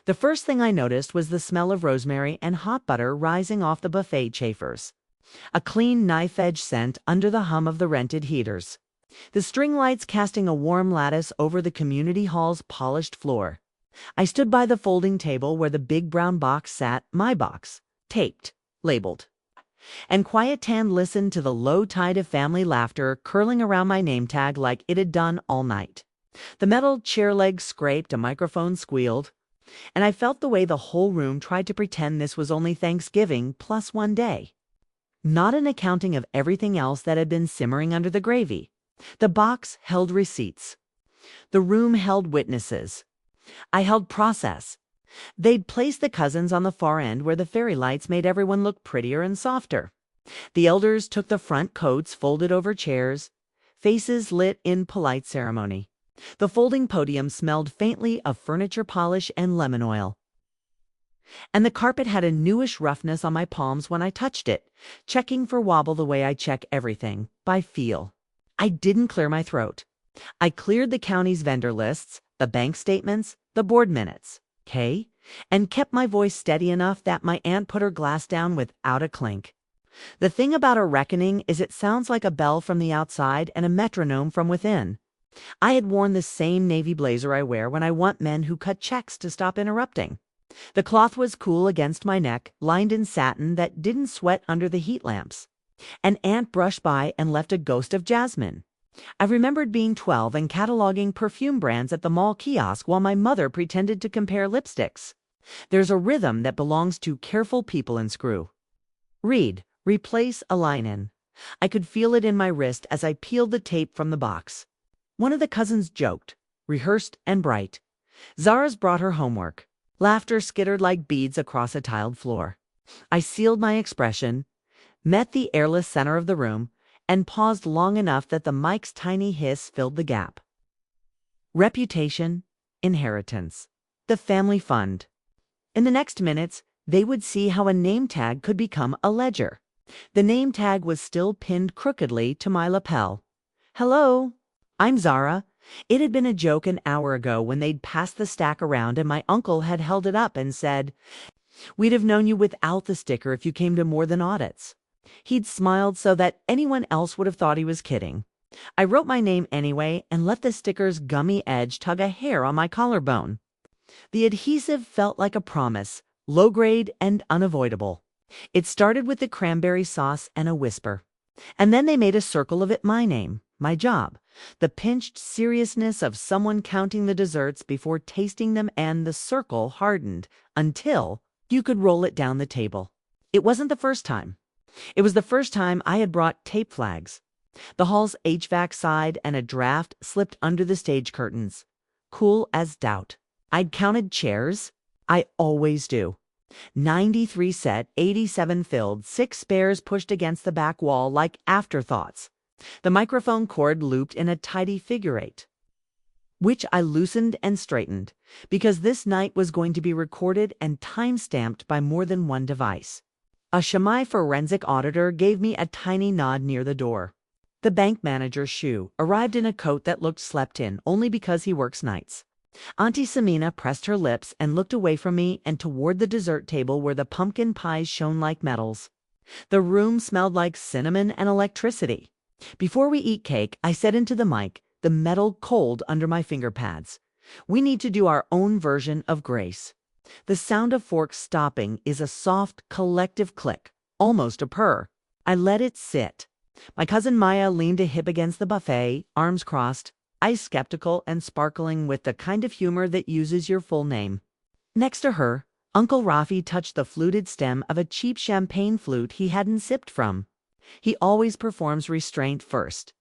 The first thing I noticed was the smell of rosemary and hot butter rising off the buffet chafers. A clean knife-edge scent under the hum of the rented heaters. The string lights casting a warm lattice over the community hall's polished floor. I stood by the folding table where the big brown box sat, my box, taped, labeled. And quiet Tan listened to the low tide of family laughter curling around my name tag like it had done all night. The metal chair legs scraped, a microphone squealed, and I felt the way the whole room tried to pretend this was only Thanksgiving plus one day. Not an accounting of everything else that had been simmering under the gravy. The box held receipts. The room held witnesses. I held process. They'd placed the cousins on the far end where the fairy lights made everyone look prettier and softer. The elders took the front coats folded over chairs, faces lit in polite ceremony. The folding podium smelled faintly of furniture polish and lemon oil. And the carpet had a newish roughness on my palms when I touched it, checking for wobble the way I check everything, by feel. I didn't clear my throat. I cleared the county's vendor lists, the bank statements, the board minutes, okay? And kept my voice steady enough that my aunt put her glass down without a clink. The thing about a reckoning is it sounds like a bell from the outside and a metronome from within. I had worn the same navy blazer I wear when I want men who cut checks to stop interrupting. The cloth was cool against my neck, lined in satin that didn't sweat under the heat lamps. An aunt brushed by and left a ghost of jasmine. I remembered being 12 and cataloging perfume brands at the mall kiosk while my mother pretended to compare lipsticks. There's a rhythm that belongs to careful people in Screw. Read, replace a line in. I could feel it in my wrist as I peeled the tape from the box. One of the cousins joked, rehearsed and bright. Zara's brought her homework. Laughter skittered like beads across a tiled floor. I sealed my expression, met the airless center of the room, and paused long enough that the mic's tiny hiss filled the gap. Reputation, inheritance, the family fund. In the next minutes, they would see how a name tag could become a ledger. The name tag was still pinned crookedly to my lapel. Hello, I'm Zara. It had been a joke an hour ago when they'd passed the stack around and my uncle had held it up and said, "We'd have known you without the sticker if you came to more than audits." He'd smiled so that anyone else would have thought he was kidding. I wrote my name anyway and let the sticker's gummy edge tug a hair on my collarbone. The adhesive felt like a promise, low grade and unavoidable. It started with the cranberry sauce and a whisper. And then they made a circle of it my name, my job, the pinched seriousness of someone counting the desserts before tasting them, and the circle hardened until you could roll it down the table. It wasn't the first time. It was the first time I had brought tape flags. The hall's HVAC sighed and a draft slipped under the stage curtains. Cool as doubt. I'd counted chairs. I always do. 93 set, 87 filled, 6 spares pushed against the back wall like afterthoughts. The microphone cord looped in a tidy figure eight, which I loosened and straightened, because this night was going to be recorded and time-stamped by more than one device. A Shamai forensic auditor gave me a tiny nod near the door. The bank manager's shoe arrived in a coat that looked slept in only because he works nights. Auntie Samina pressed her lips and looked away from me and toward the dessert table where the pumpkin pies shone like medals. The room smelled like cinnamon and electricity. Before we eat cake, I said into the mic, the metal cold under my finger pads, "We need to do our own version of grace." The sound of forks stopping is a soft, collective click, almost a purr. I let it sit. My cousin Maya leaned a hip against the buffet, arms crossed, eyes skeptical and sparkling with the kind of humor that uses your full name. Next to her, Uncle Rafi touched the fluted stem of a cheap champagne flute he hadn't sipped from. He always performs restraint first.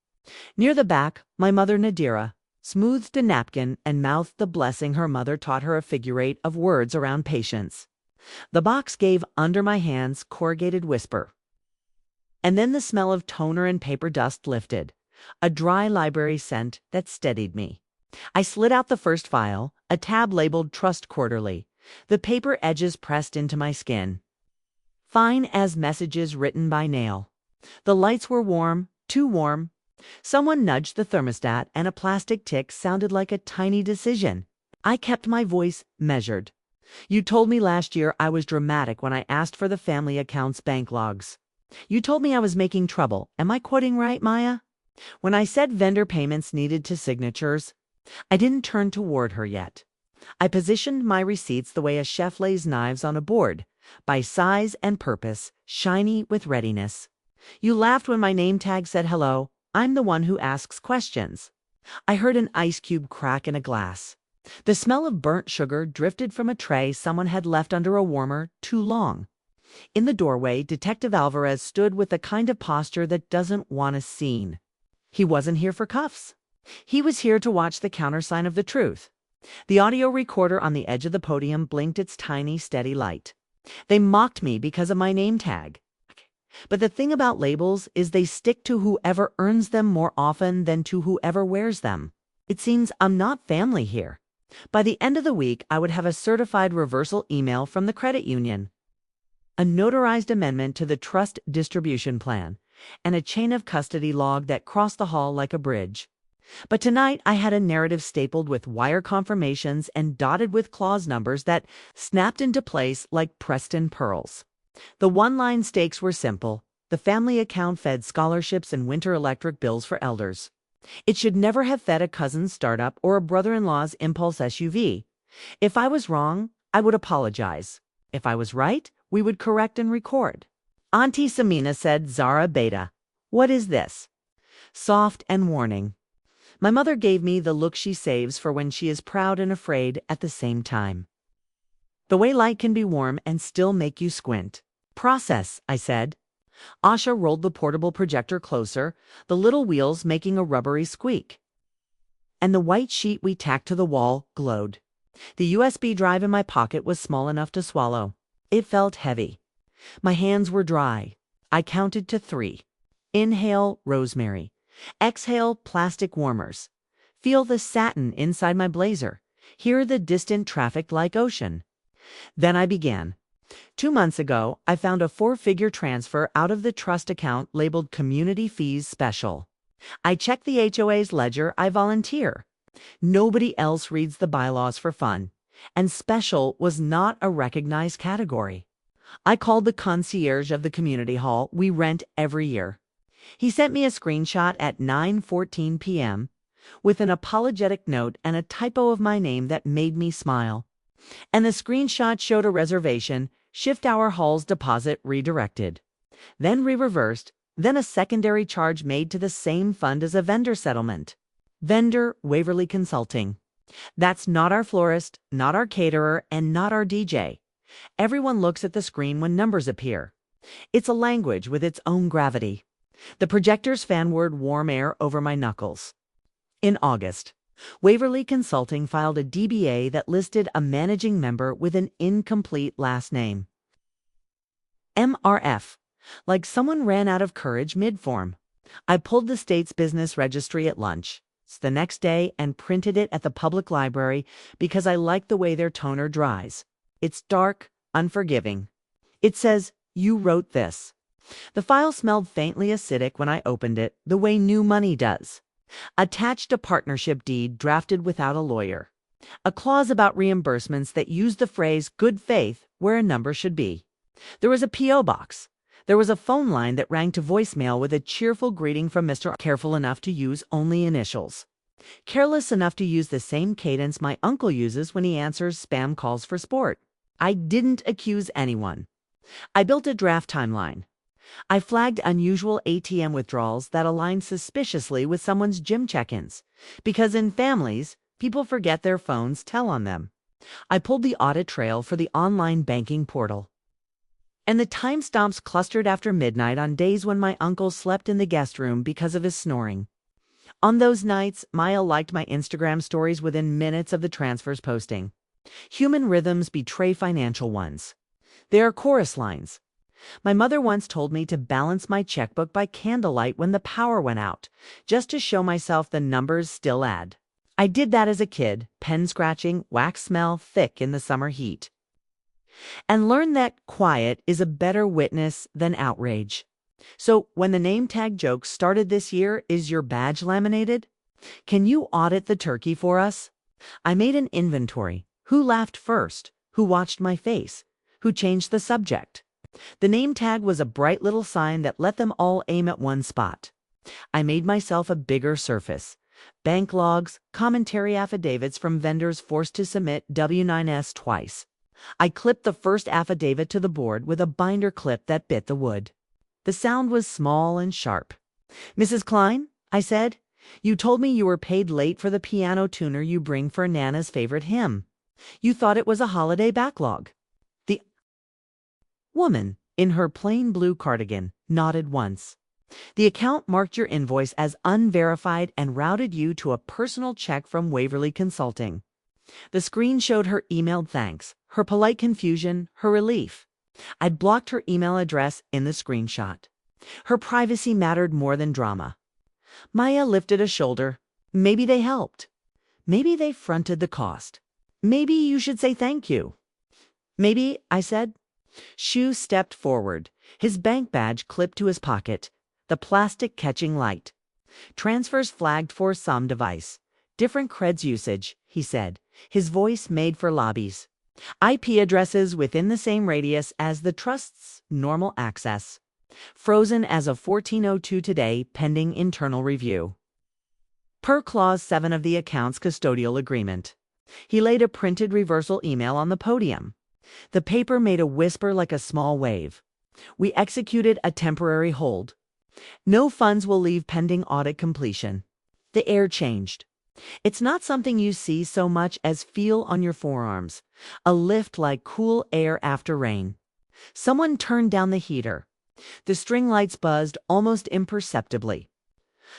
Near the back, my mother Nadira smoothed a napkin and mouthed the blessing her mother taught her, a figure eight of words around patience. The box gave under my hands corrugated whisper. And then the smell of toner and paper dust lifted, a dry library scent that steadied me. I slid out the first file, a tab labeled Trust Quarterly, the paper edges pressed into my skin. Fine as messages written by nail. The lights were warm, too warm. Someone nudged the thermostat and a plastic tick sounded like a tiny decision. I kept my voice measured. You told me last year I was dramatic when I asked for the family account's bank logs. You told me I was making trouble. Am I quoting right, Maya? When I said vendor payments needed to signatures, I didn't turn toward her yet. I positioned my receipts the way a chef lays knives on a board, by size and purpose, shiny with readiness. You laughed when my name tag said hello. I'm the one who asks questions. I heard an ice cube crack in a glass. The smell of burnt sugar drifted from a tray someone had left under a warmer too long. In the doorway, Detective Alvarez stood with the kind of posture that doesn't want a scene. He wasn't here for cuffs. He was here to watch the countersign of the truth. The audio recorder on the edge of the podium blinked its tiny, steady light. They mocked me because of my name tag. But the thing about labels is they stick to whoever earns them more often than to whoever wears them. It seems I'm not family here. By the end of the week, I would have a certified reversal email from the credit union, a notarized amendment to the trust distribution plan, and a chain of custody log that crossed the hall like a bridge. But tonight I had a narrative stapled with wire confirmations and dotted with clause numbers that snapped into place like Preston pearls. The one-line stakes were simple. The family account fed scholarships and winter electric bills for elders. It should never have fed a cousin's startup or a brother-in-law's impulse SUV. If I was wrong, I would apologize. If I was right, we would correct and record. Auntie Samina said, Zara Beta. What is this? Soft and warning. My mother gave me the look she saves for when she is proud and afraid at the same time. The way light can be warm and still make you squint. Process, I said. Asha rolled the portable projector closer, the little wheels making a rubbery squeak. And the white sheet we tacked to the wall glowed. The USB drive in my pocket was small enough to swallow. It felt heavy. My hands were dry. I counted to 3. Inhale, rosemary. Exhale, plastic warmers. Feel the satin inside my blazer. Hear the distant traffic like ocean. Then I began. 2 months ago, I found a 4-figure transfer out of the trust account labeled Community Fees Special. I checked the HOA's ledger. I volunteer. Nobody else reads the bylaws for fun. And special was not a recognized category. I called the concierge of the community hall we rent every year. He sent me a screenshot at 9:14 p.m. with an apologetic note and a typo of my name that made me smile. And the screenshot showed a reservation, shift hour hall's deposit redirected. Then reversed, then a secondary charge made to the same fund as a vendor settlement. Vendor Waverly Consulting. That's not our florist, not our caterer, and not our DJ. Everyone looks at the screen when numbers appear. It's a language with its own gravity. The projectors fan word warm air over my knuckles. In August, Waverly Consulting filed a DBA that listed a managing member with an incomplete last name. MRF, like someone ran out of courage mid-form. I pulled the state's business registry at lunch the next day and printed it at the public library because I like the way their toner dries. It's dark, unforgiving. It says, "You wrote this." The file smelled faintly acidic when I opened it, the way new money does. Attached a partnership deed drafted without a lawyer. A clause about reimbursements that used the phrase good faith where a number should be. There was a P.O. box. There was a phone line that rang to voicemail with a cheerful greeting from Mr. Careful enough to use only initials. Careless enough to use the same cadence my uncle uses when he answers spam calls for sport. I didn't accuse anyone. I built a draft timeline. I flagged unusual ATM withdrawals that aligned suspiciously with someone's gym check-ins, because in families, people forget their phones tell on them. I pulled the audit trail for the online banking portal. And the timestamps clustered after midnight on days when my uncle slept in the guest room because of his snoring. On those nights, Maya liked my Instagram stories within minutes of the transfers posting. Human rhythms betray financial ones. They are chorus lines. My mother once told me to balance my checkbook by candlelight when the power went out, just to show myself the numbers still add. I did that as a kid, pen scratching, wax smell thick in the summer heat. And learned that quiet is a better witness than outrage. So when the name tag joke started this year, is your badge laminated? Can you audit the turkey for us? I made an inventory. Who laughed first? who watched my face, who changed the subject. The name tag was a bright little sign that let them all aim at one spot. I made myself a bigger surface. Bank logs, commentary affidavits from vendors forced to submit W-9s twice. I clipped the first affidavit to the board with a binder clip that bit the wood. The sound was small and sharp. "Mrs. Klein," I said, "you told me you were paid late for the piano tuner you bring for Nana's favorite hymn. You thought it was a holiday backlog." The woman, in her plain blue cardigan, nodded once. "The account marked your invoice as unverified and routed you to a personal check from Waverly Consulting." The screen showed her emailed thanks, her polite confusion, her relief. I'd blocked her email address in the screenshot. Her privacy mattered more than drama. Maya lifted a shoulder. "Maybe they helped. Maybe they fronted the cost. Maybe you should say thank you." "Maybe," I said. Shu stepped forward, his bank badge clipped to his pocket, the plastic catching light. "Transfers flagged for some device. Different creds usage," he said, his voice made for lobbies. "IP addresses within the same radius as the trust's normal access. Frozen as of 14:02 today, pending internal review. Per Clause 7 of the account's custodial agreement." He laid a printed reversal email on the podium. The paper made a whisper like a small wave. "We executed a temporary hold. No funds will leave pending audit completion." The air changed. It's not something you see so much as feel on your forearms, a lift like cool air after rain. Someone turned down the heater. The string lights buzzed almost imperceptibly.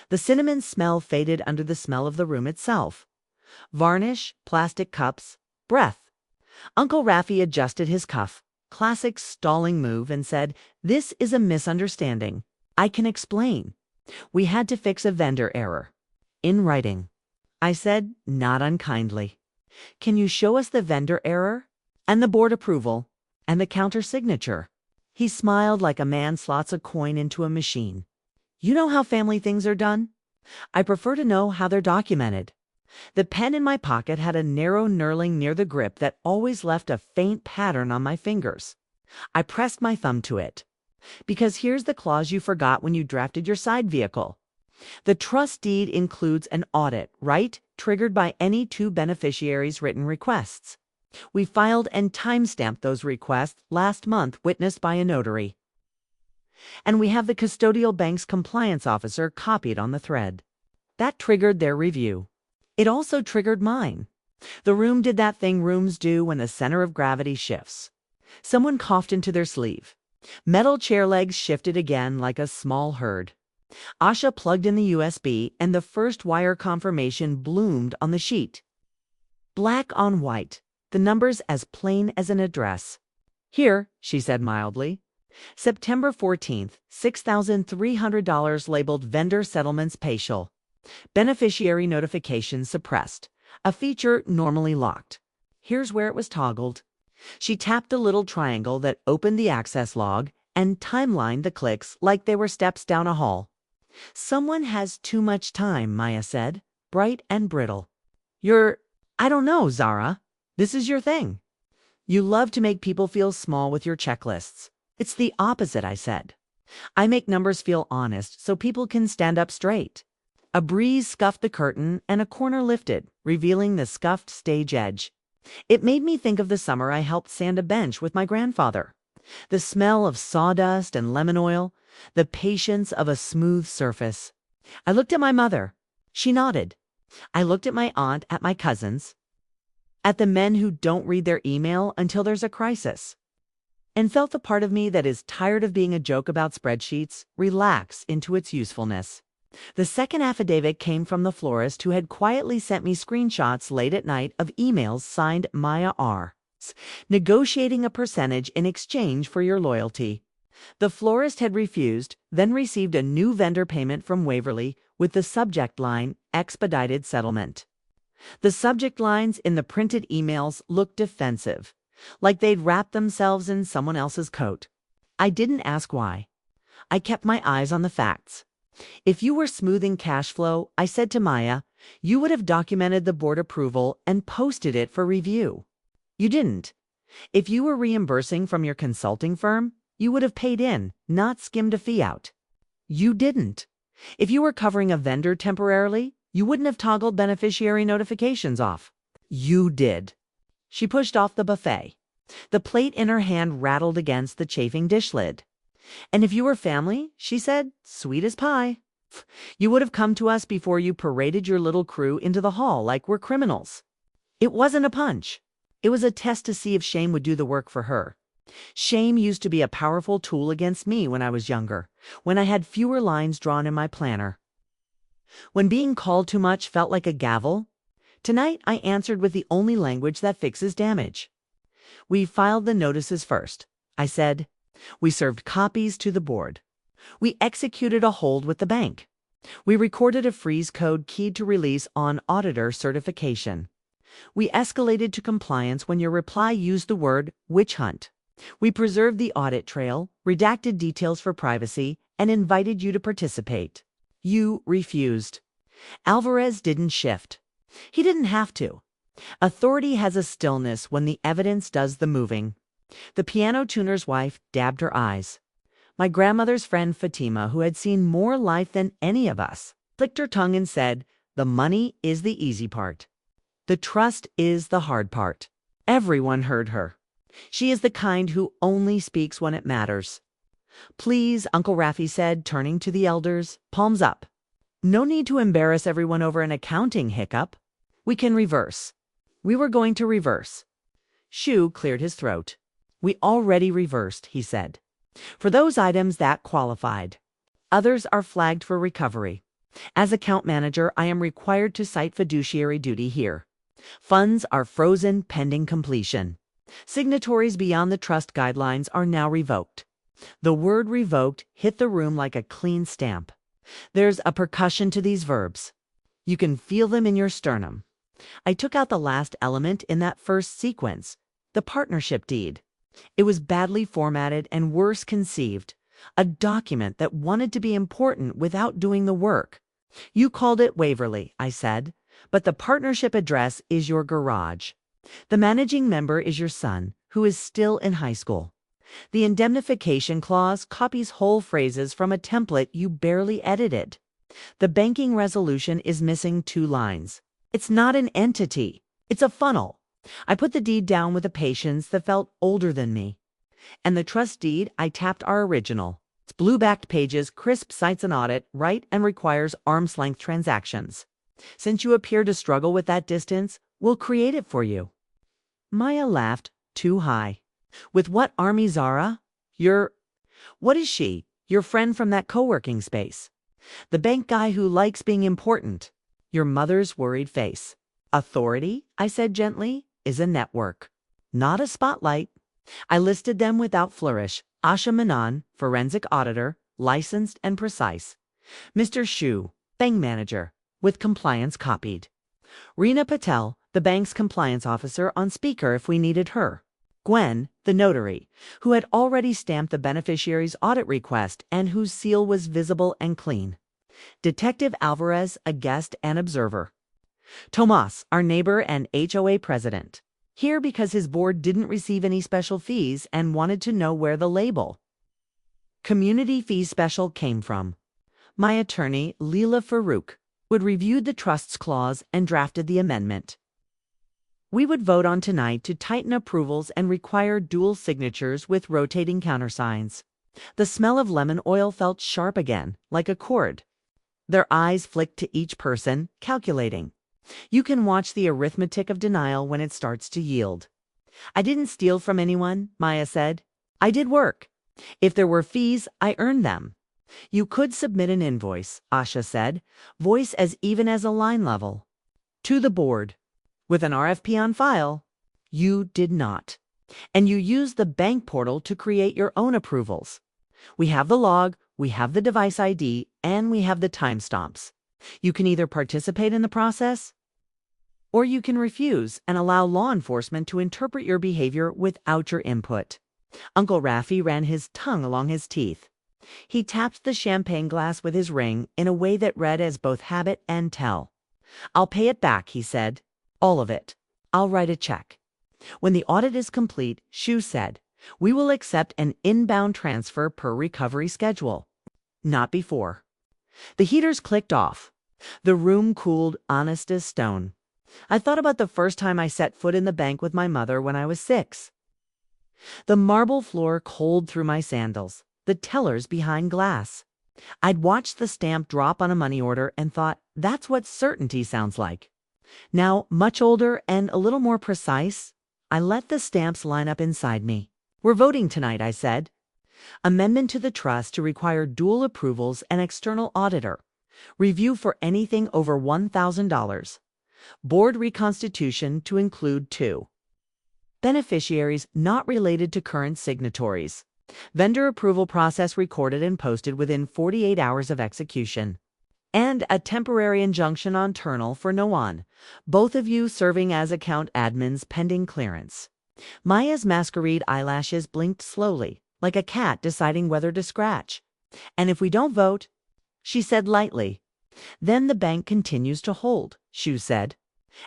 The cinnamon smell faded under the smell of the room itself. Varnish, plastic cups, breath. Uncle Raffi adjusted his cuff, classic stalling move, and said, "This is a misunderstanding. I can explain. We had to fix a vendor error. In writing." I said, not unkindly. "Can you show us the vendor error? And the board approval? And the counter signature?" He smiled like a man slots a coin into a machine. "You know how family things are done? I prefer to know how they're documented." The pen in my pocket had a narrow knurling near the grip that always left a faint pattern on my fingers. I pressed my thumb to it. "Because here's the clause you forgot when you drafted your side vehicle. The trust deed includes an audit, right, triggered by any two beneficiaries' written requests. We filed and timestamped those requests last month, witnessed by a notary. And we have the custodial bank's compliance officer copied on the thread. That triggered their review. It also triggered mine. The room did that thing rooms do when the center of gravity shifts. Someone coughed into their sleeve. Metal chair legs shifted again like a small herd. Asha plugged in the USB, and the first wire confirmation bloomed on the sheet. Black on white, the numbers as plain as an address. "Here," she said mildly. "September 14th, $6,300 labeled vendor settlements partial. Beneficiary notification suppressed. A feature normally locked. Here's where it was toggled." She tapped the little triangle that opened the access log and timelined the clicks like they were steps down a hall. "Someone has too much time," Maya said, bright and brittle. I don't know, Zara. This is your thing. You love to make people feel small with your checklists." "It's the opposite," I said. "I make numbers feel honest so people can stand up straight." A breeze scuffed the curtain and a corner lifted, revealing the scuffed stage edge. It made me think of the summer I helped sand a bench with my grandfather. The smell of sawdust and lemon oil, the patience of a smooth surface. I looked at my mother. She nodded. I looked at my aunt, at my cousins, at the men who don't read their email until there's a crisis, and felt the part of me that is tired of being a joke about spreadsheets relax into its usefulness. The second affidavit came from the florist who had quietly sent me screenshots late at night of emails signed Maya R. Negotiating a percentage in exchange for your loyalty. The florist had refused, then received a new vendor payment from Waverly with the subject line, "Expedited Settlement." The subject lines in the printed emails looked defensive, like they'd wrapped themselves in someone else's coat. I didn't ask why. I kept my eyes on the facts. If you were smoothing cash flow, I said to Maya, you would have documented the board approval and posted it for review. You didn't. If you were reimbursing from your consulting firm, you would have paid in, not skimmed a fee out. You didn't. If you were covering a vendor temporarily, you wouldn't have toggled beneficiary notifications off. You did. She pushed off the buffet. The plate in her hand rattled against the chafing dish lid. And if you were family, she said, sweet as pie, you would have come to us before you paraded your little crew into the hall like we're criminals. It wasn't a punch. It was a test to see if shame would do the work for her. Shame used to be a powerful tool against me when I was younger, when I had fewer lines drawn in my planner. When being called too much felt like a gavel, tonight I answered with the only language that fixes damage. We filed the notices first. I said, we served copies to the board. We executed a hold with the bank. We recorded a freeze code keyed to release on auditor certification. We escalated to compliance when your reply used the word witch hunt. We preserved the audit trail, redacted details for privacy, and invited you to participate. You refused. Alvarez didn't shift. He didn't have to. Authority has a stillness when the evidence does the moving. The piano tuner's wife dabbed her eyes. My grandmother's friend Fatima, who had seen more life than any of us, flicked her tongue and said, the money is the easy part. The trust is the hard part. Everyone heard her. She is the kind who only speaks when it matters. Please, Uncle Raffi said, turning to the elders, palms up. No need to embarrass everyone over an accounting hiccup. We can reverse. We were going to reverse. Shu cleared his throat. We already reversed, he said. For those items that qualified. Others are flagged for recovery. As account manager, I am required to cite fiduciary duty here. Funds are frozen pending completion. Signatories beyond the trust guidelines are now revoked. The word revoked hit the room like a clean stamp. There's a percussion to these verbs. You can feel them in your sternum. I took out the last element in that first sequence, the partnership deed. It was badly formatted and worse conceived, a document that wanted to be important without doing the work. You called it Waverly, I said, but the partnership address is your garage. The managing member is your son, who is still in high school. The indemnification clause copies whole phrases from a template you barely edited. The banking resolution is missing 2 lines. It's not an entity. It's a funnel. I put the deed down with a patience that felt older than me. And the trust deed, I tapped our original. It's blue-backed pages, crisp cites an audit, right, and requires arm's-length transactions. Since you appear to struggle with that distance, we'll create it for you. Maya laughed, too high. With what army, Zara? What is she? Your friend from that co-working space. The bank guy who likes being important. Your mother's worried face. Authority, I said gently, is a network, not a spotlight. I listed them without flourish. Asha Menon, forensic auditor, licensed and precise. Mr. Shu, bank manager, with compliance copied. Reena Patel, the bank's compliance officer, on speaker if we needed her. Gwen, the notary, who had already stamped the beneficiary's audit request and whose seal was visible and clean. Detective Alvarez, a guest and observer. Tomas, our neighbor and HOA president. Here because his board didn't receive any special fees and wanted to know where the label community fee special came from. My attorney, Leela Farouk, would reviewed the trust's clause and drafted the amendment. We would vote on tonight to tighten approvals and require dual signatures with rotating countersigns. The smell of lemon oil felt sharp again, like a cord. Their eyes flicked to each person, calculating. You can watch the arithmetic of denial when it starts to yield. I didn't steal from anyone, Maya said. I did work. If there were fees, I earned them. You could submit an invoice, Asha said, voice as even as a line level. To the board. With an RFP on file. You did not. And you used the bank portal to create your own approvals. We have the log, we have the device ID, and we have the timestamps. You can either participate in the process, or you can refuse and allow law enforcement to interpret your behavior without your input. Uncle Raffi ran his tongue along his teeth. He tapped the champagne glass with his ring in a way that read as both habit and tell. I'll pay it back, he said. All of it. I'll write a check. When the audit is complete, Shu said, we will accept an inbound transfer per recovery schedule. Not before. The heaters clicked off. The room cooled honest as stone. I thought about the first time I set foot in the bank with my mother when I was 6. The marble floor cold through my sandals, the tellers behind glass. I'd watched the stamp drop on a money order and thought, that's what certainty sounds like. Now, much older and a little more precise, I let the stamps line up inside me. We're voting tonight, I said. Amendment to the trust to require dual approvals and external auditor. Review for anything over $1,000. Board reconstitution to include 2 beneficiaries not related to current signatories. Vendor approval process recorded and posted within 48 hours of execution. And a temporary injunction on Turnal for Noan, both of you serving as account admins pending clearance. Maya's masquerade eyelashes blinked slowly, like a cat deciding whether to scratch. And if we don't vote, she said lightly, then the bank continues to hold, Shu said.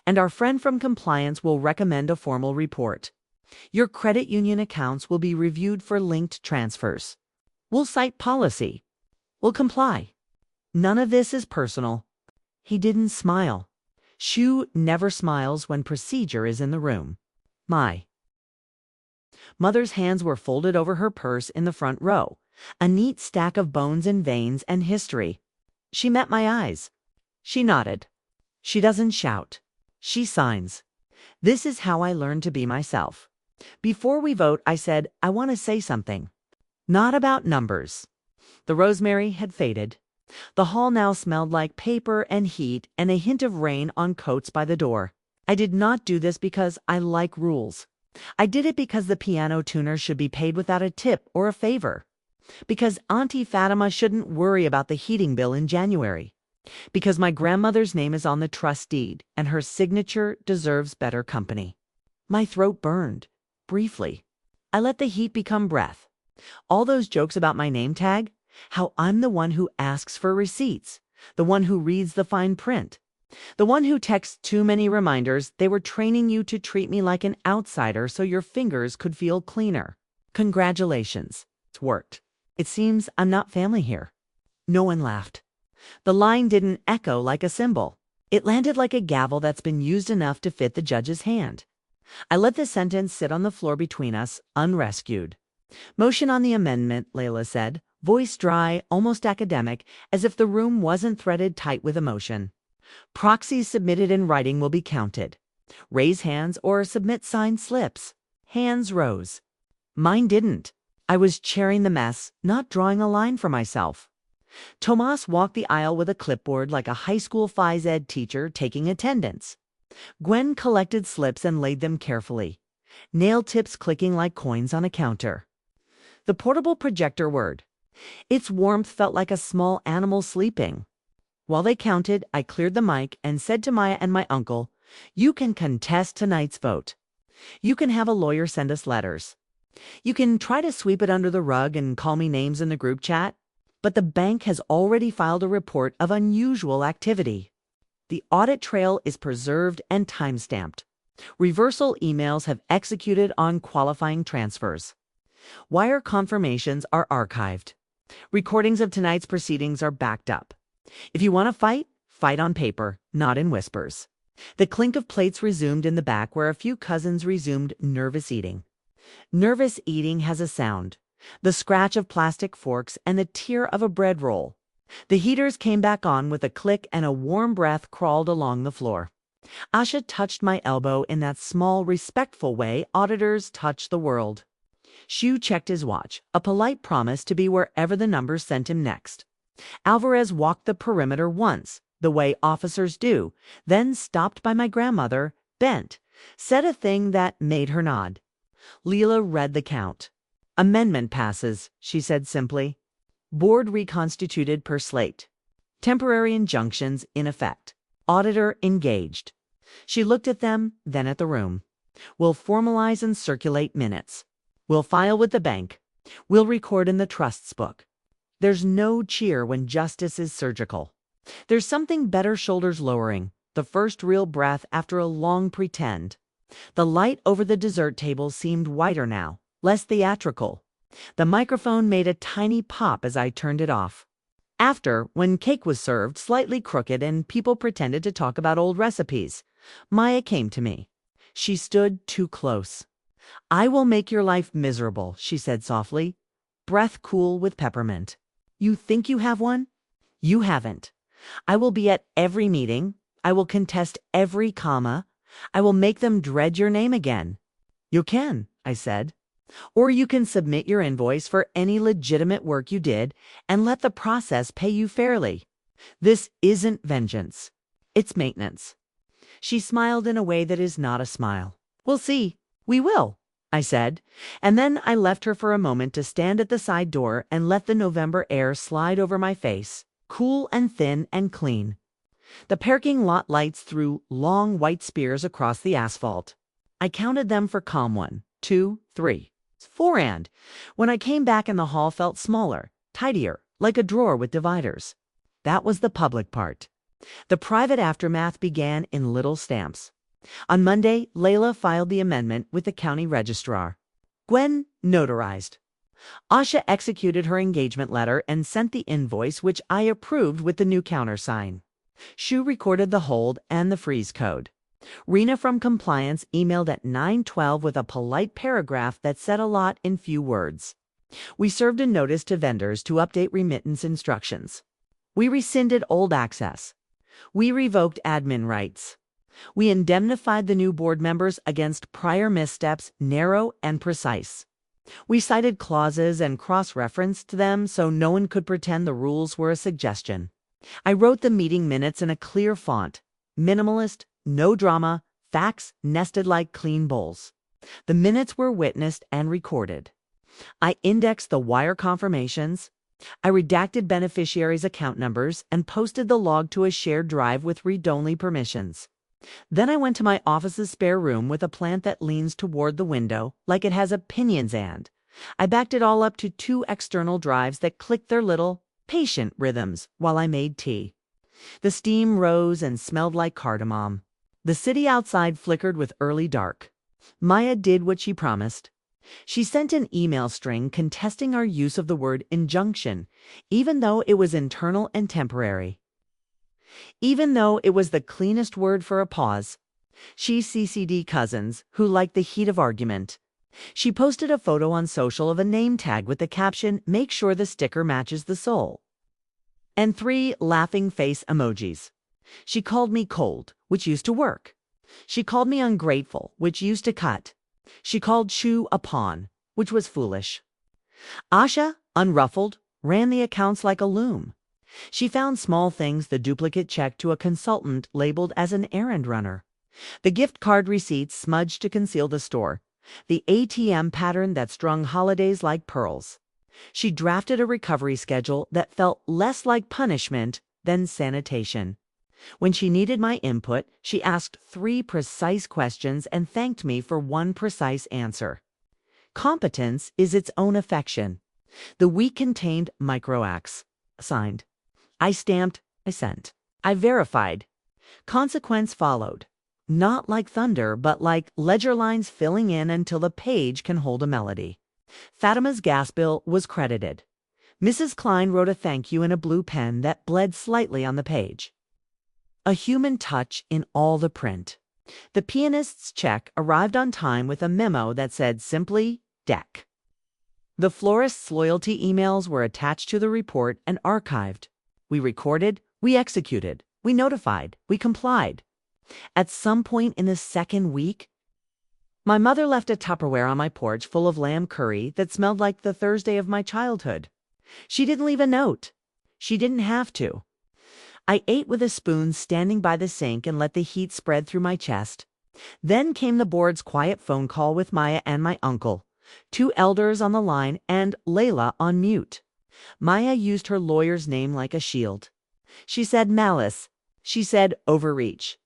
And our friend from compliance will recommend a formal report. Your credit union accounts will be reviewed for linked transfers. We'll cite policy. We'll comply. None of this is personal. He didn't smile. Shu never smiles when procedure is in the room. My mother's hands were folded over her purse in the front row, a neat stack of bones and veins and history. She met my eyes. She nodded. She doesn't shout. She signs. This is how I learned to be myself. Before we vote, I said, I want to say something. Not about numbers. The rosemary had faded. The hall now smelled like paper and heat and a hint of rain on coats by the door. I did not do this because I like rules. I did it because the piano tuner should be paid without a tip or a favor. Because Auntie Fatima shouldn't worry about the heating bill in January. Because my grandmother's name is on the trust deed and her signature deserves better company. My throat burned. Briefly. I let the heat become breath. All those jokes about my name tag, how I'm the one who asks for receipts, the one who reads the fine print, the one who texts too many reminders they were training you to treat me like an outsider so your fingers could feel cleaner. Congratulations. It's worked. It seems I'm not family here. No one laughed. The line didn't echo like a cymbal. It landed like a gavel that's been used enough to fit the judge's hand. I let the sentence sit on the floor between us, unrescued. Motion on the amendment, Layla said, voice dry, almost academic, as if the room wasn't threaded tight with emotion. Proxies submitted in writing will be counted. Raise hands or submit signed slips. Hands rose. Mine didn't. I was chairing the mess, not drawing a line for myself. Tomas walked the aisle with a clipboard like a high school phys ed teacher taking attendance. Gwen collected slips and laid them carefully, nail tips clicking like coins on a counter. The portable projector whirred. Its warmth felt like a small animal sleeping. While they counted, I cleared the mic and said to Maya and my uncle, you can contest tonight's vote. You can have a lawyer send us letters. You can try to sweep it under the rug and call me names in the group chat, but the bank has already filed a report of unusual activity. The audit trail is preserved and time-stamped. Reversal emails have executed on qualifying transfers. Wire confirmations are archived. Recordings of tonight's proceedings are backed up. If you want to fight, fight on paper, not in whispers. The clink of plates resumed in the back where a few cousins resumed nervous eating. Nervous eating has a sound. The scratch of plastic forks and the tear of a bread roll. The heaters came back on with a click and a warm breath crawled along the floor. Asha touched my elbow in that small, respectful way auditors touch the world. Shu checked his watch, a polite promise to be wherever the numbers sent him next. Alvarez walked the perimeter once, the way officers do, then stopped by my grandmother, bent, said a thing that made her nod. Leela read the count. Amendment passes, she said simply. Board reconstituted per slate. Temporary injunctions in effect. Auditor engaged. She looked at them, then at the room. We'll formalize and circulate minutes. We'll file with the bank. We'll record in the trust's book. There's no cheer when justice is surgical. There's something better shoulders lowering, the first real breath after a long pretend. The light over the dessert table seemed whiter now, less theatrical. The microphone made a tiny pop as I turned it off. After, when cake was served, slightly crooked, and people pretended to talk about old recipes, Maya came to me. She stood too close. "I will make your life miserable," she said softly. "Breath cool with peppermint. You think you have one? You haven't. I will be at every meeting. I will contest every comma. I will make them dread your name again." "You can," I said. "Or you can submit your invoice for any legitimate work you did and let the process pay you fairly. This isn't vengeance. It's maintenance." She smiled in a way that is not a smile. "We'll see. We will," I said, and then I left her for a moment to stand at the side door and let the November air slide over my face, cool and thin and clean. The parking lot lights threw long white spears across the asphalt. I counted them for calm 1, 2, 3, 4, and when I came back in the hall felt smaller, tidier, like a drawer with dividers. That was the public part. The private aftermath began in little stamps. On Monday, Layla filed the amendment with the county registrar. Gwen notarized. Asha executed her engagement letter and sent the invoice, which I approved with the new countersign. Shu recorded the hold and the freeze code. Rena from compliance emailed at 9:12 with a polite paragraph that said a lot in few words. We served a notice to vendors to update remittance instructions. We rescinded old access. We revoked admin rights. We indemnified the new board members against prior missteps, narrow and precise. We cited clauses and cross-referenced them so no one could pretend the rules were a suggestion. I wrote the meeting minutes in a clear font, minimalist, no drama, facts nested like clean bowls. The minutes were witnessed and recorded. I indexed the wire confirmations. I redacted beneficiaries' account numbers and posted the log to a shared drive with read-only permissions. Then I went to my office's spare room with a plant that leans toward the window like it has opinions, and I backed it all up to 2 external drives that clicked their little, patient rhythms while I made tea. The steam rose and smelled like cardamom. The city outside flickered with early dark. Maya did what she promised. She sent an email string contesting our use of the word injunction, even though it was internal and temporary. Even though it was the cleanest word for a pause. She CC'd cousins who liked the heat of argument. She posted a photo on social of a name tag with the caption, "Make sure the sticker matches the soul," and 3 laughing face emojis. She called me cold, which used to work. She called me ungrateful, which used to cut. She called Shu a pawn, which was foolish. Asha, unruffled, ran the accounts like a loom. She found small things, the duplicate check to a consultant labeled as an errand runner, the gift card receipts smudged to conceal the store, the ATM pattern that strung holidays like pearls. She drafted a recovery schedule that felt less like punishment than sanitation. When she needed my input, she asked 3 precise questions and thanked me for 1 precise answer. Competence is its own affection. The week contained microacts. Signed. I stamped, I sent. I verified. Consequence followed. Not like thunder, but like ledger lines filling in until the page can hold a melody. Fatima's gas bill was credited. Mrs. Klein wrote a thank you in a blue pen that bled slightly on the page. A human touch in all the print. The pianist's check arrived on time with a memo that said simply, "Deck." The florist's loyalty emails were attached to the report and archived. We recorded, we executed, we notified, we complied. At some point in the second week, my mother left a Tupperware on my porch full of lamb curry that smelled like the Thursday of my childhood. She didn't leave a note. She didn't have to. I ate with a spoon standing by the sink and let the heat spread through my chest. Then came the board's quiet phone call with Maya and my uncle, 2 elders on the line and Layla on mute. Maya used her lawyer's name like a shield. She said malice. She said overreach.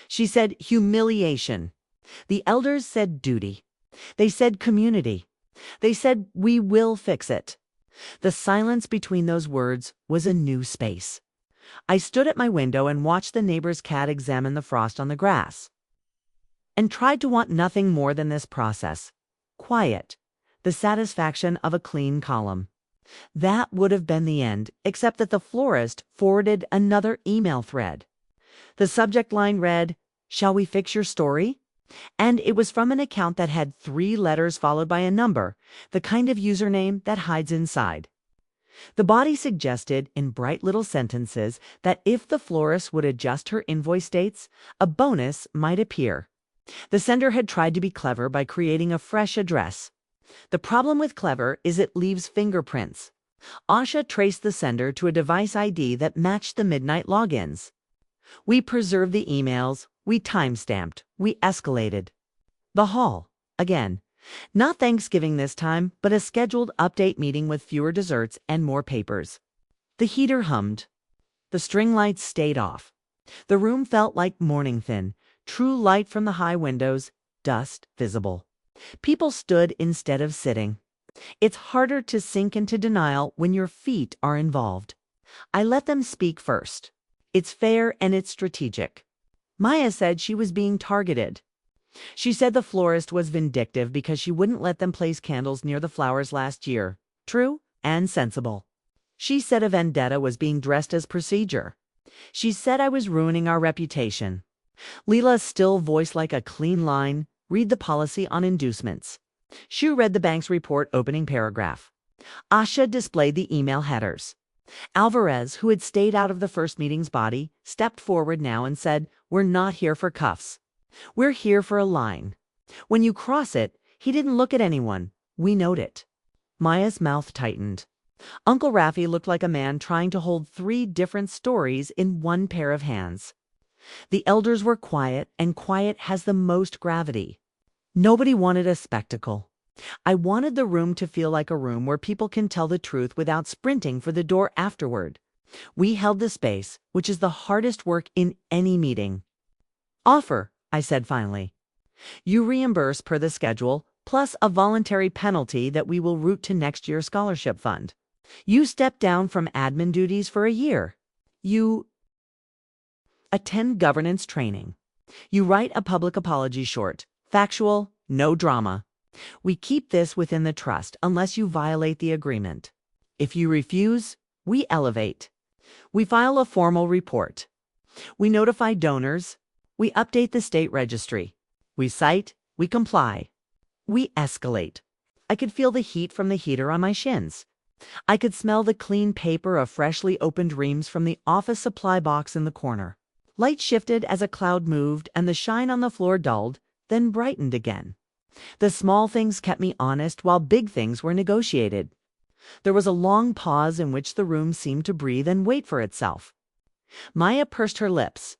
She said humiliation. The elders said duty. They said community. They said we will fix it. The silence between those words was a new space. I stood at my window and watched the neighbor's cat examine the frost on the grass. and tried to want nothing more than this process. Quiet. The satisfaction of a clean column. That would have been the end, except that the florist forwarded another email thread. The subject line read, "Shall we fix your story?" And it was from an account that had 3 letters followed by a number, the kind of username that hides inside. The body suggested, in bright little sentences, that if the florist would adjust her invoice dates, a bonus might appear. The sender had tried to be clever by creating a fresh address. The problem with clever is it leaves fingerprints. Asha traced the sender to a device ID that matched the midnight logins. We preserved the emails, we timestamped, we escalated. The hall, again. Not Thanksgiving this time, but a scheduled update meeting with fewer desserts and more papers. The heater hummed. The string lights stayed off. The room felt like morning thin, true light from the high windows, dust visible. People stood instead of sitting. It's harder to sink into denial when your feet are involved. I let them speak first. It's fair and it's strategic. Maya said she was being targeted. She said the florist was vindictive because she wouldn't let them place candles near the flowers last year. True and sensible. She said a vendetta was being dressed as procedure. She said I was ruining our reputation. Leela's still voiced like a clean line. Read the policy on inducements. Shu read the bank's report opening paragraph. Asha displayed the email headers. Alvarez, who had stayed out of the first meeting's body, stepped forward now and said, "We're not here for cuffs. We're here for a line. When you cross it," he didn't look at anyone. "We note it." Maya's mouth tightened. Uncle Raffi looked like a man trying to hold 3 different stories in one pair of hands. The elders were quiet, and quiet has the most gravity. Nobody wanted a spectacle. I wanted the room to feel like a room where people can tell the truth without sprinting for the door afterward. We held the space, which is the hardest work in any meeting. "Offer," I said finally. "You reimburse per the schedule, plus a voluntary penalty that we will route to next year's scholarship fund. You step down from admin duties for a year. You attend governance training. You write a public apology short. Factual, no drama. We keep this within the trust unless you violate the agreement. If you refuse, we elevate. We file a formal report. We notify donors. We update the state registry. We cite. We comply. We escalate." I could feel the heat from the heater on my shins. I could smell the clean paper of freshly opened reams from the office supply box in the corner. Light shifted as a cloud moved and the shine on the floor dulled, then brightened again. The small things kept me honest while big things were negotiated. There was a long pause in which the room seemed to breathe and wait for itself. Maya pursed her lips.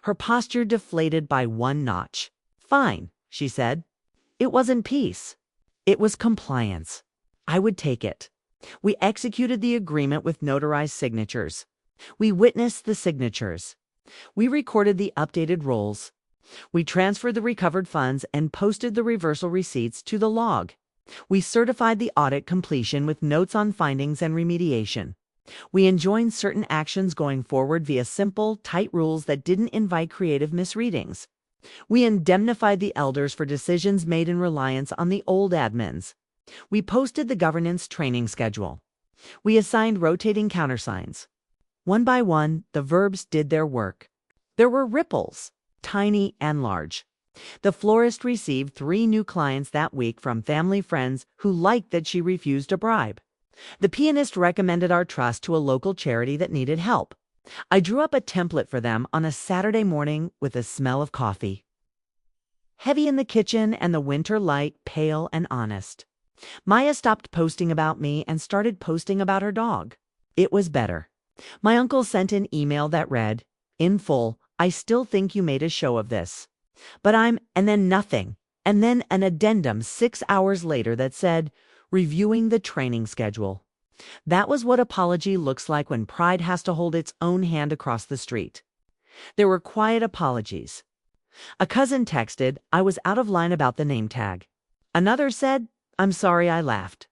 Her posture deflated by 1 notch. "Fine," she said. It wasn't peace. It was compliance. I would take it. We executed the agreement with notarized signatures. We witnessed the signatures. We recorded the updated rolls. We transferred the recovered funds and posted the reversal receipts to the log. We certified the audit completion with notes on findings and remediation. We enjoined certain actions going forward via simple, tight rules that didn't invite creative misreadings. We indemnified the elders for decisions made in reliance on the old admins. We posted the governance training schedule. We assigned rotating countersigns. One by one, the verbs did their work. There were ripples, tiny and large. The florist received 3 new clients that week from family friends who liked that she refused a bribe. The pianist recommended our trust to a local charity that needed help. I drew up a template for them on a Saturday morning with the smell of coffee. Heavy in the kitchen and the winter light, pale and honest. Maya stopped posting about me and started posting about her dog. It was better. My uncle sent an email that read, "In full, I still think you made a show of this. But I'm," and then nothing. And then an addendum 6 hours later that said, "Reviewing the training schedule." That was what apology looks like when pride has to hold its own hand across the street. There were quiet apologies. A cousin texted, "I was out of line about the name tag." Another said, "I'm sorry I laughed."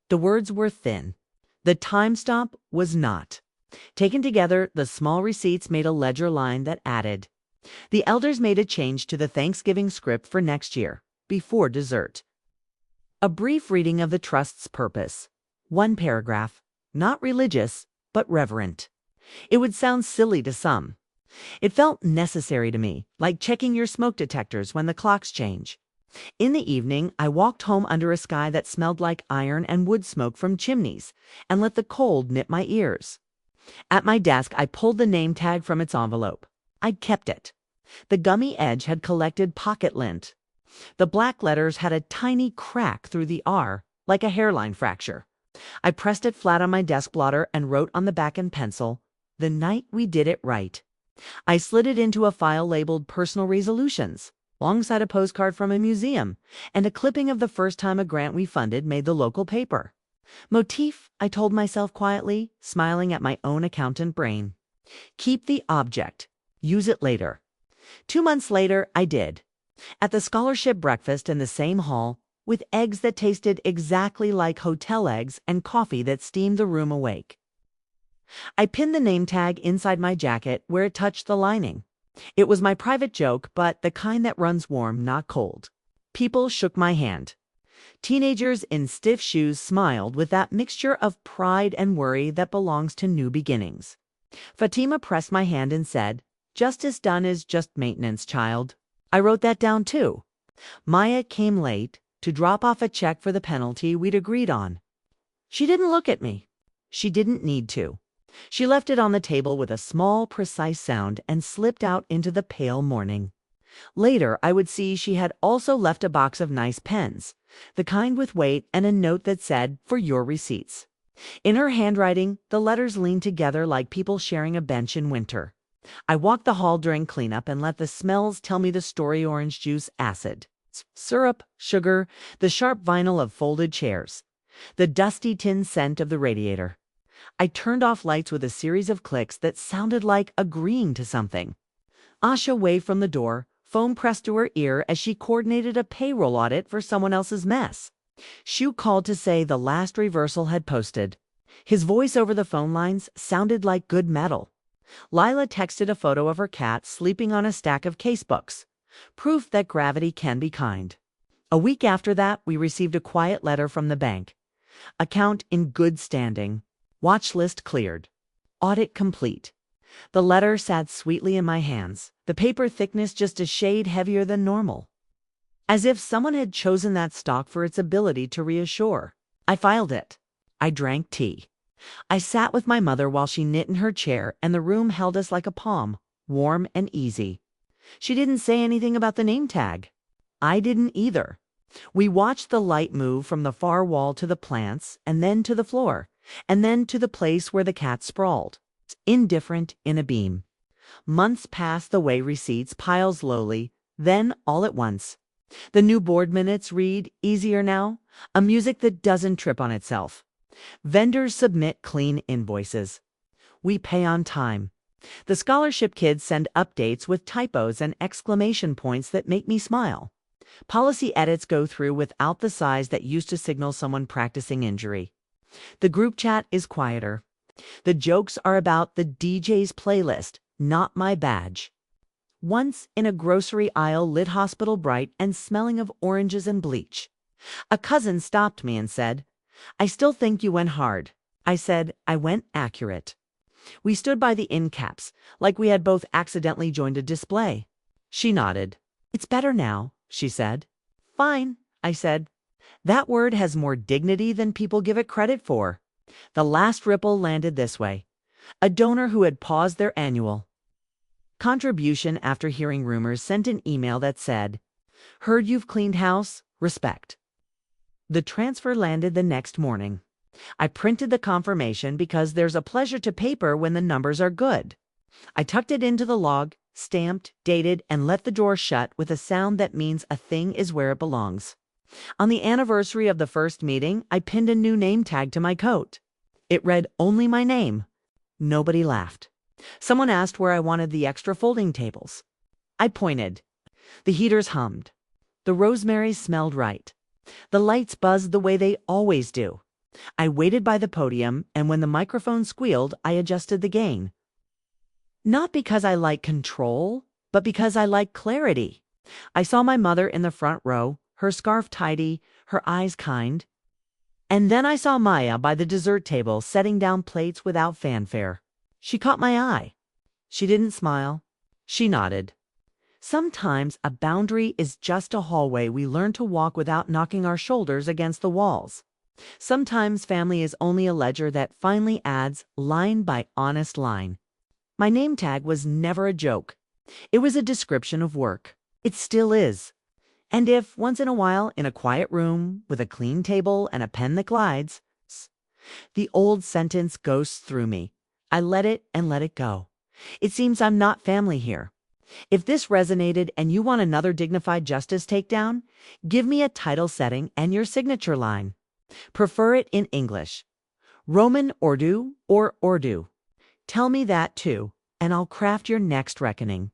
The words were thin. The time stamp was not. Taken together, the small receipts made a ledger line that added, The elders made a change to the Thanksgiving script for next year, before dessert. A brief reading of the trust's purpose. One paragraph, not religious, but reverent. It would sound silly to some. It felt necessary to me, like checking your smoke detectors when the clocks change. In the evening, I walked home under a sky that smelled like iron and wood smoke from chimneys, and let the cold nip my ears. At my desk, I pulled the name tag from its envelope. I'd kept it. The gummy edge had collected pocket lint. The black letters had a tiny crack through the R, like a hairline fracture. I pressed it flat on my desk blotter and wrote on the back in pencil, "The night we did it right." I slid it into a file labeled Personal Resolutions, alongside a postcard from a museum, and a clipping of the first time a grant we funded made the local paper. Motif, I told myself quietly, smiling at my own accountant brain. Keep the object. Use it later. 2 months later, I did. At the scholarship breakfast in the same hall, with eggs that tasted exactly like hotel eggs and coffee that steamed the room awake. I pinned the name tag inside my jacket where it touched the lining. It was my private joke, but the kind that runs warm, not cold. People shook my hand. Teenagers in stiff shoes smiled with that mixture of pride and worry that belongs to new beginnings. Fatima pressed my hand and said, "Justice done is just maintenance, child." I wrote that down too. Maya came late to drop off a check for the penalty we'd agreed on. She didn't look at me. She didn't need to. She left it on the table with a small, precise sound and slipped out into the pale morning. Later, I would see she had also left a box of nice pens, the kind with weight and a note that said, "For your receipts." In her handwriting, the letters leaned together like people sharing a bench in winter. I walked the hall during cleanup and let the smells tell me the story: orange juice, acid, syrup, sugar, the sharp vinyl of folded chairs, the dusty tin scent of the radiator. I turned off lights with a series of clicks that sounded like agreeing to something. Asha waved from the door, phone pressed to her ear as she coordinated a payroll audit for someone else's mess. Shu called to say the last reversal had posted. His voice over the phone lines sounded like good metal. Lila texted a photo of her cat sleeping on a stack of casebooks, proof that gravity can be kind. A week after that, we received a quiet letter from the bank. Account in good standing. Watch list cleared. Audit complete. The letter sat sweetly in my hands, the paper thickness just a shade heavier than normal. As if someone had chosen that stock for its ability to reassure. I filed it. I drank tea. I sat with my mother while she knit in her chair, and the room held us like a palm, warm and easy. She didn't say anything about the name tag. I didn't either. We watched the light move from the far wall to the plants, and then to the floor, and then to the place where the cat sprawled, indifferent in a beam. Months passed the way receipts piled lowly, then all at once. The new board minutes read, "Easier now," a music that doesn't trip on itself. Vendors submit clean invoices. We pay on time. The scholarship kids send updates with typos and exclamation points that make me smile. Policy edits go through without the sighs that used to signal someone practicing injury. The group chat is quieter. The jokes are about the DJ's playlist, not my badge. Once, in a grocery aisle lit hospital bright and smelling of oranges and bleach, a cousin stopped me and said, "I still think you went hard." I said, "I went accurate." We stood by the end caps, like we had both accidentally joined a display. She nodded. "It's better now," she said. "Fine," I said. That word has more dignity than people give it credit for. The last ripple landed this way. A donor who had paused their annual contribution after hearing rumors sent an email that said, "Heard you've cleaned house. Respect." The transfer landed the next morning. I printed the confirmation because there's a pleasure to paper when the numbers are good. I tucked it into the log, stamped, dated, and let the drawer shut with a sound that means a thing is where it belongs. On the anniversary of the first meeting, I pinned a new name tag to my coat. It read only my name. Nobody laughed. Someone asked where I wanted the extra folding tables. I pointed. The heaters hummed. The rosemary smelled right. The lights buzzed the way they always do. I waited by the podium, and when the microphone squealed, I adjusted the gain. Not because I like control, but because I like clarity. I saw my mother in the front row, her scarf tidy, her eyes kind. And then I saw Maya by the dessert table setting down plates without fanfare. She caught my eye. She didn't smile. She nodded. Sometimes a boundary is just a hallway we learn to walk without knocking our shoulders against the walls. Sometimes family is only a ledger that finally adds line by honest line. My name tag was never a joke. It was a description of work. It still is. And if, once in a while, in a quiet room, with a clean table and a pen that glides, the old sentence goes through me, I let it and let it go. It seems I'm not family here. If this resonated and you want another dignified justice takedown, give me a title setting and your signature line. Prefer it in English. Roman Urdu or Urdu. Tell me that too, and I'll craft your next reckoning.